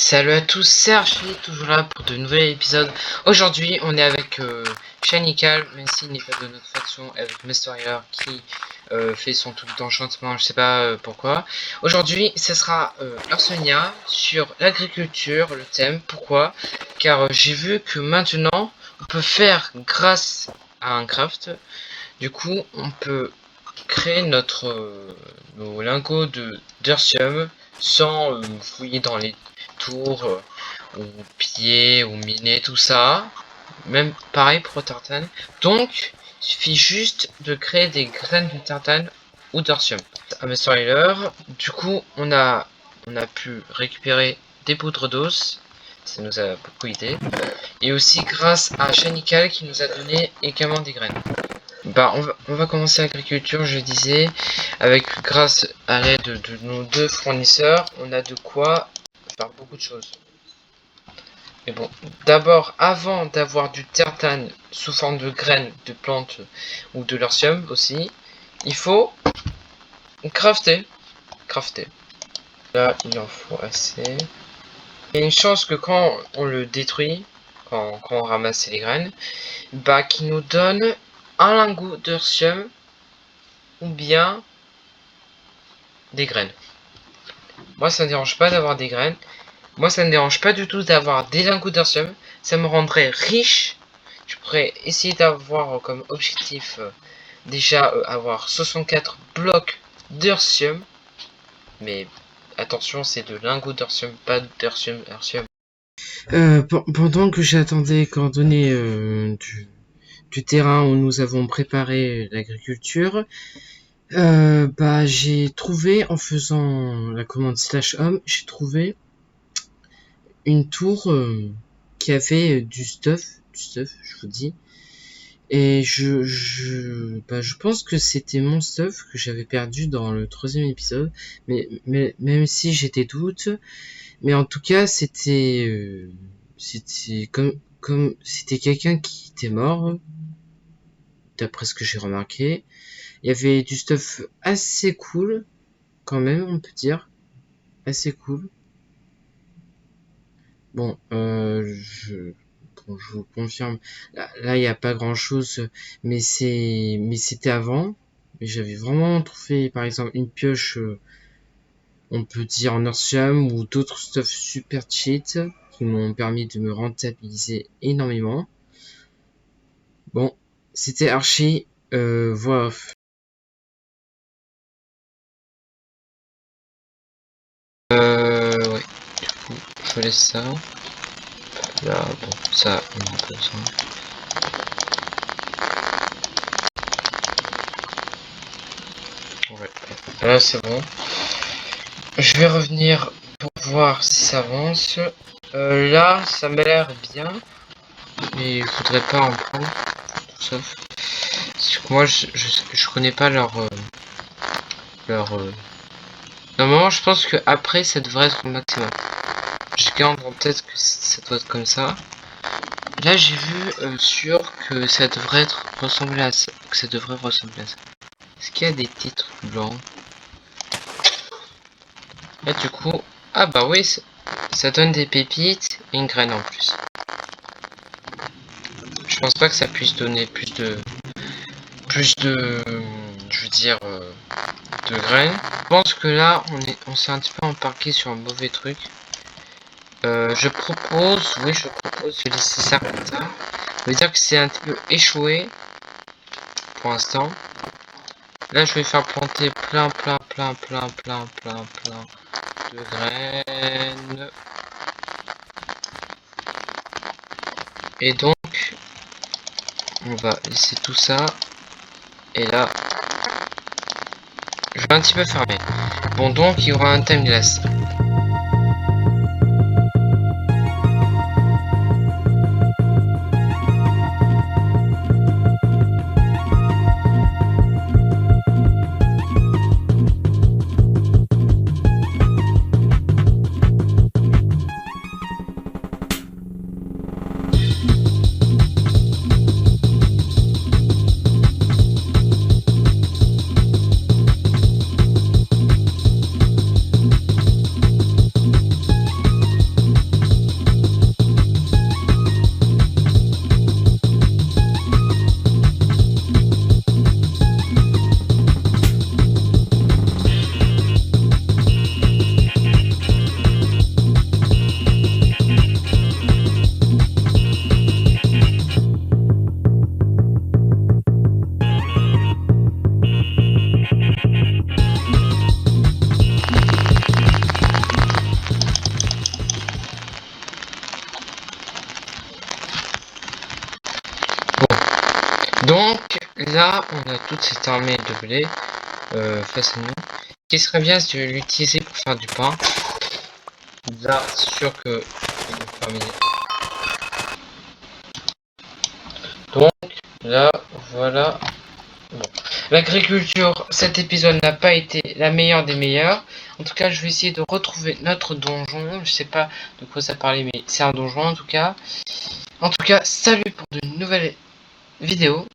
Salut à tous, c'est Archie, toujours là pour de nouveaux épisodes. Aujourd'hui, on est avec Shanical, même s'il n'est pas de notre faction, avec Mystery qui fait son truc d'enchantement, je sais pas pourquoi. Aujourd'hui, ce sera Arsonia sur l'agriculture, le thème. Pourquoi? Car j'ai vu que maintenant, on peut faire grâce à un craft. Du coup, on peut créer nos lingots d'Ursium sans fouiller dans les tours ou piller ou miner tout ça. Même pareil pour tartane. Donc, il suffit juste de créer des graines de tartane ou d'Ursium. À mes spoilers, du coup, on a pu récupérer des poudres d'os. Ça nous a beaucoup aidé. Et aussi grâce à Shanical qui nous a donné également des graines. Bah, on va commencer l'agriculture, je disais, grâce à l'aide de nos deux fournisseurs, on a de quoi faire beaucoup de choses. Mais bon, d'abord, avant d'avoir du tartane sous forme de graines, de plantes ou de l'ursium aussi, il faut crafter. Là, il en faut assez. Il y a une chance que quand on le détruit, quand on ramasse les graines, bah, qu'il nous donne un lingot d'ursium ou bien des graines. Moi, ça ne dérange pas d'avoir des graines. Moi, ça ne dérange pas du tout d'avoir des lingots d'ursium. Ça me rendrait riche. Je pourrais essayer d'avoir comme objectif déjà avoir 64 blocs d'ursium. Mais attention, c'est de lingots d'ursium, pas d'ursium. Pendant que j'attendais coordonnées du terrain où nous avons préparé l'agriculture, bah j'ai trouvé en faisant la commande /home, j'ai trouvé une tour qui avait du stuff, je vous dis. Et je pense que c'était mon stuff que j'avais perdu dans le 3e épisode, mais même si j'étais doute, mais en tout cas c'était comme c'était quelqu'un qui était mort, d'après ce que j'ai remarqué. Il y avait du stuff assez cool, quand même, on peut dire, assez cool. Bon, je vous confirme, là il n'y a pas grand chose, mais c'était avant. Mais j'avais vraiment trouvé, par exemple, une pioche, on peut dire en Earthsham ou d'autres stuff super cheat qui m'ont permis de me rentabiliser énormément. Bon, c'était Archie, voix off. Ouais, du coup, je laisse ça. Là, bon, ça, on en a pas besoin. Ouais, là c'est bon. Je vais revenir pour voir si ça avance. Là, ça m'a l'air bien. Mais je voudrais pas en prendre. Sauf. Parce que moi, je connais pas leur. Normalement, je pense que après ça devrait être le maximum. Je garde en tête que ça doit être comme ça. Là, j'ai vu sur que ça devrait ressembler à ça. Est-ce qu'il y a des titres blancs? Là, du coup, ah bah oui, ça donne des pépites et une graine en plus. Je pense pas que ça puisse donner plus de, je veux dire, de graines. Je pense que là, on s'est un petit peu embarqué sur un mauvais truc. Je propose de laisser ça comme ça. Ça veut dire que c'est un petit peu échoué pour l'instant. Là, je vais faire planter plein de graines. Et donc, on va laisser tout ça. Et là, je vais un petit peu fermer. Bon, donc, il y aura un time glass. Donc là, on a toute cette armée de blé face à nous. Ce qui serait bien, c'est de l'utiliser pour faire du pain. Là, c'est sûr que... Donc là, voilà. Bon. L'agriculture, cet épisode n'a pas été la meilleure des meilleures. En tout cas, je vais essayer de retrouver notre donjon. Je sais pas de quoi ça parlait, mais c'est un donjon en tout cas. En tout cas, salut pour de nouvelles vidéos.